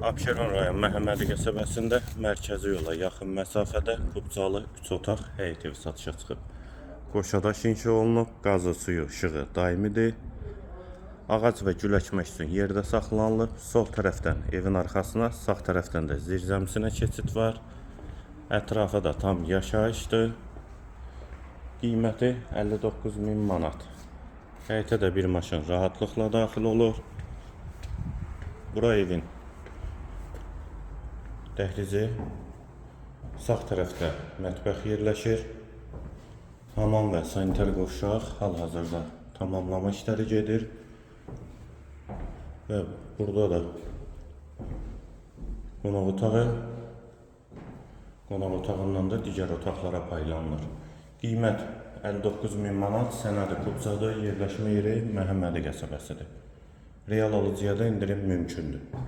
Abşeron rayon Məhəmmədi qəsəbəsində mərkəzi yola yaxın məsafədə Qubcalı 3 otaq həyət evi satışa çıxıb. Qoşadaş inşa olunub, qazı, suyu, işığı daimidir. Ağac və gül əkmək üçün yerdə saxlanılıb. Sol tərəfdən evin arxasına, sağ tərəfdən də zirzəmisinə keçid var. Ətrafı da tam yaşayışdır. Qiyməti 59.000 manat. Həyətə də bir maşın rahatlıqla daxil olur. Bura evin dəhlizi, sağ tərəfdə mətbəx yerləşir. Hamam və sanitar qovşaq hal-hazırda tamamlama işləri gedir. Və burada da qonaq otağı, qonaq otağından da digər otaqlara paylanılır. Qiymət 59.000 manat, sənədi Qubcada, yerləşmə yeri Məhəmmədi qəsəbəsidir. Real alıcıya da indirim mümkündür.